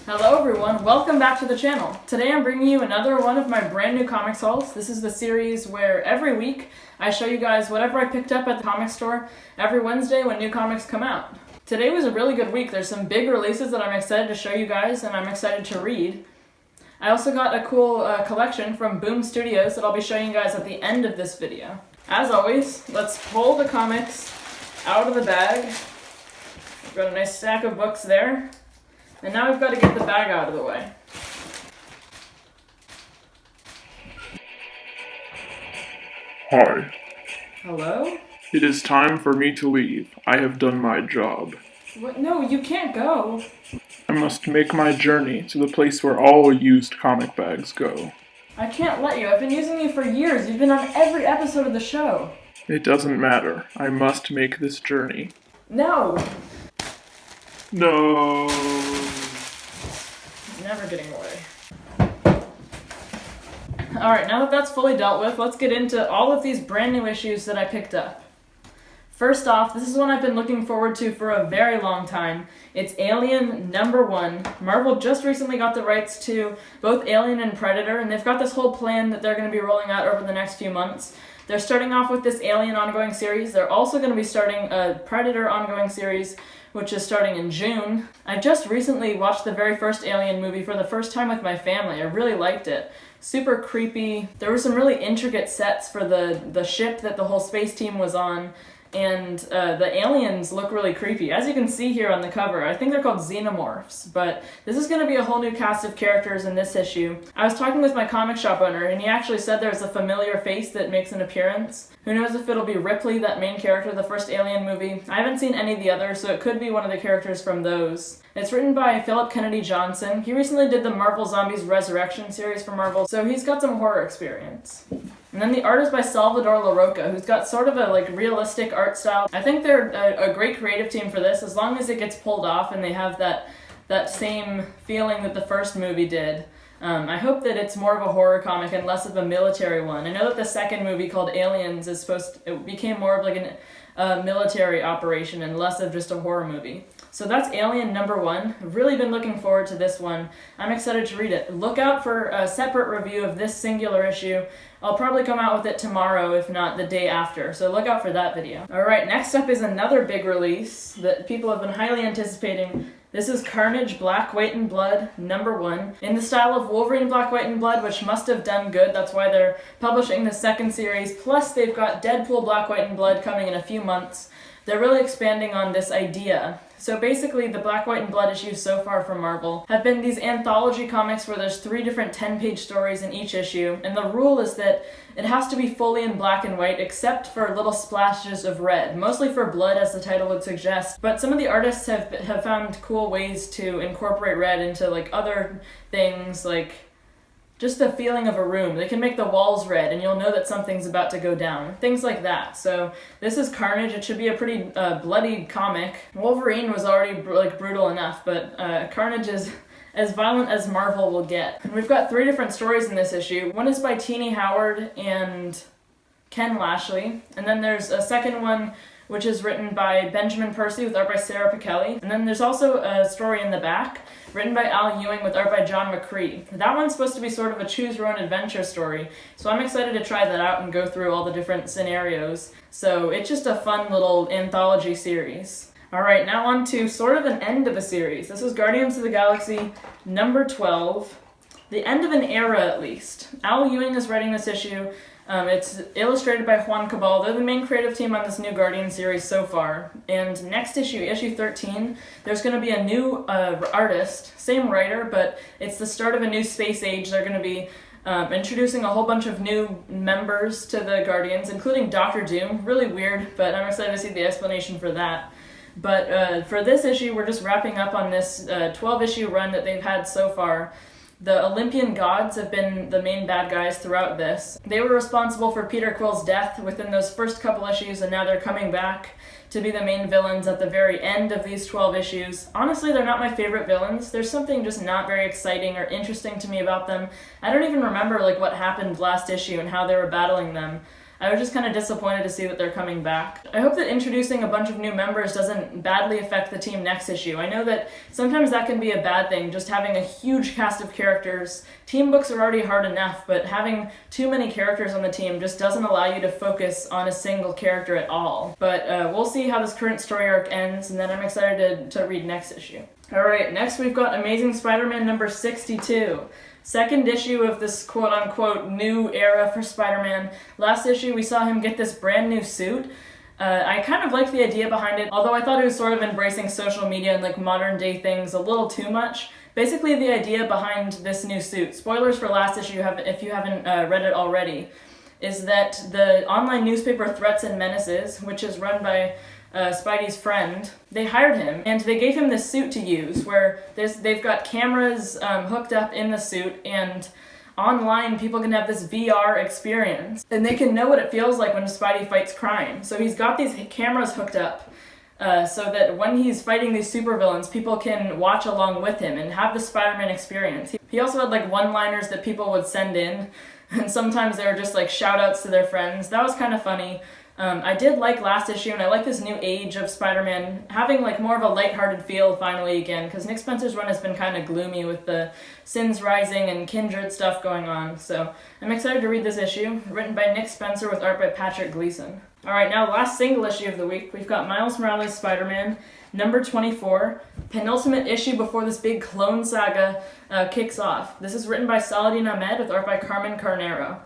Hello everyone, welcome back to the channel. Today I'm bringing you another one of my brand new comics hauls. This is the series where every week I show you guys whatever I picked up at the comic store every Wednesday when new comics come out. Today was a really good week. There's some big releases that I'm excited to show you guys and I'm excited to read. I also got a cool collection from Boom Studios that I'll be showing you guys at the end of this video. As always, let's pull the comics out of the bag. We've got a nice stack of books there. And now we've got to get the bag out of the way. Hi. Hello? It is time for me to leave. I have done my job. What? No, you can't go. I must make my journey to the place where all used comic bags go. I can't let you. I've been using you for years. You've been on every episode of the show. It doesn't matter. I must make this journey. No. No. Never getting away. Alright, now that that's fully dealt with, let's get into all of these brand new issues that I picked up. First off, this is one I've been looking forward to for a very long time. It's Alien #1. Marvel just recently got the rights to both Alien and Predator, and they've got this whole plan that they're going to be rolling out over the next few months. They're starting off with this Alien ongoing series. They're also going to be starting a Predator ongoing series, which is starting in June. I just recently watched the very first Alien movie for the first time with my family. I really liked it. Super creepy. There were some really intricate sets for the ship that the whole space team was on, and the aliens look really creepy. As you can see here on the cover, I think they're called xenomorphs, but this is going to be a whole new cast of characters in this issue. I was talking with my comic shop owner, and he actually said there's a familiar face that makes an appearance. Who knows if it'll be Ripley, that main character of the first Alien movie. I haven't seen any of the others, so it could be one of the characters from those. It's written by Philip Kennedy Johnson. He recently did the Marvel Zombies Resurrection series for Marvel, so he's got some horror experience. And then the art is by Salvador Larroca, who's got sort of a realistic art style. I think they're a great creative team for this, as long as it gets pulled off and they have that same feeling that the first movie did. I hope that it's more of a horror comic and less of a military one. I know that the second movie called Aliens it became more of a military operation and less of just a horror movie. So that's Alien #1. I've really been looking forward to this one. I'm excited to read it. Look out for a separate review of this singular issue. I'll probably come out with it tomorrow, if not the day after, so look out for that video. Alright, next up is another big release that people have been highly anticipating. This is Carnage Black, White, and Blood #1. In the style of Wolverine Black, White, and Blood, which must have done good. That's why they're publishing the second series. Plus, they've got Deadpool Black, White, and Blood coming in a few months. They're really expanding on this idea. So basically, the Black, White, and Blood issues so far from Marvel have been these anthology comics where there's 3 different 10-page stories in each issue, and the rule is that it has to be fully in black and white except for little splashes of red, mostly for blood as the title would suggest, but some of the artists have found cool ways to incorporate red into other things, like just the feeling of a room. They can make the walls red and you'll know that something's about to go down. Things like that. So this is Carnage. It should be a pretty bloody comic. Wolverine was already brutal enough, but Carnage is as violent as Marvel will get. And we've got 3 different stories in this issue. One is by Teenie Howard and Ken Lashley. And then there's a second one which is written by Benjamin Percy with art by Sarah Pichelli. And then there's also a story in the back written by Al Ewing with art by John McCree. That one's supposed to be sort of a choose-your-own-adventure story, so I'm excited to try that out and go through all the different scenarios. So it's just a fun little anthology series. Alright, now on to sort of an end of a series. This is Guardians of the Galaxy #12. The end of an era, at least. Al Ewing is writing this issue. It's illustrated by Juan Cabal. They're the main creative team on this new Guardian series so far. And next issue, issue 13, there's going to be a new artist, same writer, but it's the start of a new space age. They're going to be introducing a whole bunch of new members to the Guardians, including Dr. Doom. Really weird, but I'm excited to see the explanation for that. But for this issue, we're just wrapping up on this 12-issue run that they've had so far. The Olympian gods have been the main bad guys throughout this. They were responsible for Peter Quill's death within those first couple issues, and now they're coming back to be the main villains at the very end of these 12 issues. Honestly, they're not my favorite villains. There's something just not very exciting or interesting to me about them. I don't even remember what happened last issue and how they were battling them. I was just kind of disappointed to see that they're coming back. I hope that introducing a bunch of new members doesn't badly affect the team next issue. I know that sometimes that can be a bad thing, just having a huge cast of characters. Team books are already hard enough, but having too many characters on the team just doesn't allow you to focus on a single character at all. But we'll see how this current story arc ends, and then I'm excited to read next issue. Alright, next we've got Amazing Spider-Man number 62. Second issue of this quote-unquote new era for Spider-Man. Last issue we saw him get this brand new suit. I kind of liked the idea behind it, although I thought it was sort of embracing social media and like modern day things a little too much. Basically the idea behind this new suit, spoilers for last issue if you haven't read it already, is that the online newspaper Threats and Menaces, which is run by Spidey's friend, they hired him and they gave him this suit to use where they've got cameras hooked up in the suit, and online people can have this VR experience and they can know what it feels like when Spidey fights crime. So he's got these cameras hooked up so that when he's fighting these supervillains, people can watch along with him and have the Spider-Man experience. He also had like one-liners that people would send in, and sometimes they were just like shout-outs to their friends. That was kind of funny. I did like last issue, and I like this new age of Spider-Man having like more of a lighthearted feel finally again, because Nick Spencer's run has been kind of gloomy with the Sins Rising and Kindred stuff going on. So I'm excited to read this issue, written by Nick Spencer with art by Patrick Gleason. Alright, now last single issue of the week, we've got Miles Morales' Spider-Man, number 24, penultimate issue before this big clone saga kicks off. This is written by Saladin Ahmed with art by Carmen Carnero.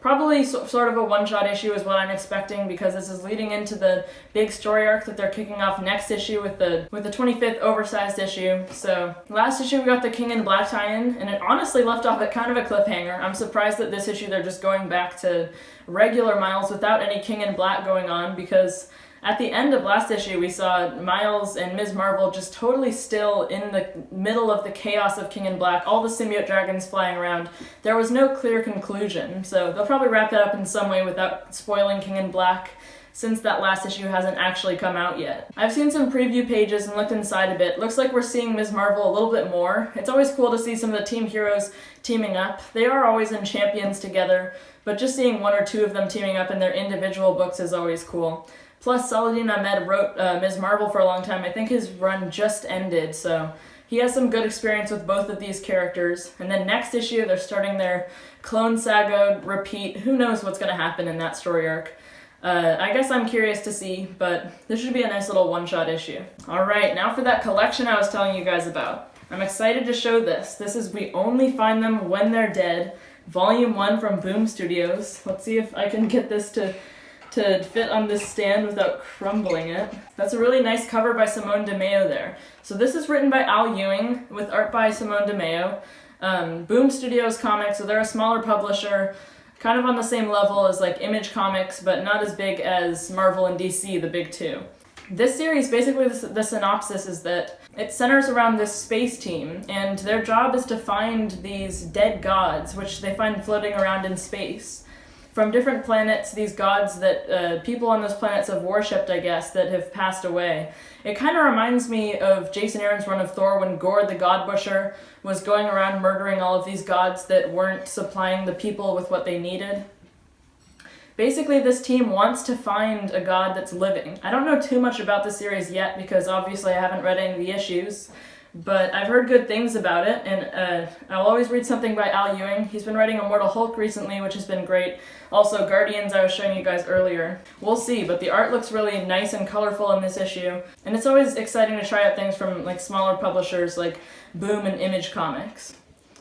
Probably sort of a one-shot issue is what I'm expecting, because this is leading into the big story arc that they're kicking off next issue with the 25th oversized issue. So last issue we got the King in Black tie-in, and it honestly left off at kind of a cliffhanger. I'm surprised that this issue they're just going back to regular Miles without any King in Black going on, because at the end of last issue, we saw Miles and Ms. Marvel just totally still in the middle of the chaos of King in Black, all the symbiote dragons flying around. There was no clear conclusion, so they'll probably wrap it up in some way without spoiling King in Black, since that last issue hasn't actually come out yet. I've seen some preview pages and looked inside a bit. Looks like we're seeing Ms. Marvel a little bit more. It's always cool to see some of the team heroes teaming up. They are always in Champions together, but just seeing one or two of them teaming up in their individual books is always cool. Plus, Saladin Ahmed wrote Ms. Marvel for a long time. I think his run just ended, so he has some good experience with both of these characters. And then next issue, they're starting their Clone Saga repeat. Who knows what's going to happen in that story arc. I guess I'm curious to see, but this should be a nice little one-shot issue. Alright, now for that collection I was telling you guys about. I'm excited to show this. This is We Only Find Them When They're Dead, Volume 1 from Boom Studios. Let's see if I can get this to fit on this stand without crumbling it. That's a really nice cover by Simone DeMeo there. So this is written by Al Ewing with art by Simone DeMeo. Boom Studios Comics, so they're a smaller publisher, kind of on the same level as like Image Comics, but not as big as Marvel and DC, the big two. This series, basically the synopsis is that it centers around this space team, and their job is to find these dead gods, which they find floating around in space. From different planets, these gods that people on those planets have worshipped, I guess, that have passed away. It kind of reminds me of Jason Aaron's run of Thor when Gore the God Busher was going around murdering all of these gods that weren't supplying the people with what they needed. Basically, this team wants to find a god that's living. I don't know too much about the series yet because obviously I haven't read any of the issues, but I've heard good things about it, and I'll always read something by Al Ewing. He's been writing Immortal Hulk recently, which has been great. Also, Guardians I was showing you guys earlier. We'll see, but the art looks really nice and colorful in this issue, and it's always exciting to try out things from like smaller publishers like Boom and Image Comics.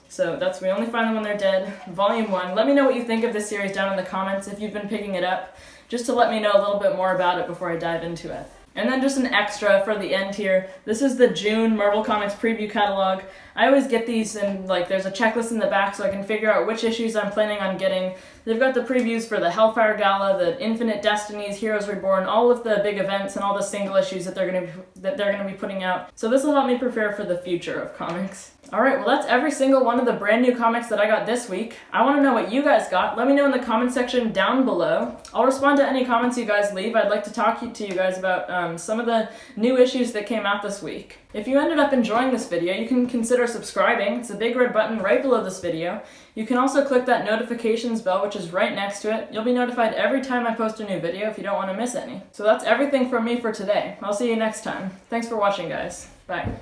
So that's We Only Find Them When They're Dead, Volume 1. Let me know what you think of this series down in the comments if you've been picking it up, just to let me know a little bit more about it before I dive into it. And then just an extra for the end here. This is the June Marvel Comics preview catalog. I always get these and like there's a checklist in the back so I can figure out which issues I'm planning on getting. They've got the previews for the Hellfire Gala, the Infinite Destinies, Heroes Reborn, all of the big events and all the single issues that they're gonna be putting out. So this will help me prepare for the future of comics. Alright, well that's every single one of the brand new comics that I got this week. I want to know what you guys got. Let me know in the comment section down below. I'll respond to any comments you guys leave. I'd like to talk to you guys about some of the new issues that came out this week. If you ended up enjoying this video, you can consider subscribing. It's a big red button right below this video. You can also click that notifications bell, which is right next to it. You'll be notified every time I post a new video if you don't want to miss any. So that's everything from me for today. I'll see you next time. Thanks for watching, guys. Bye.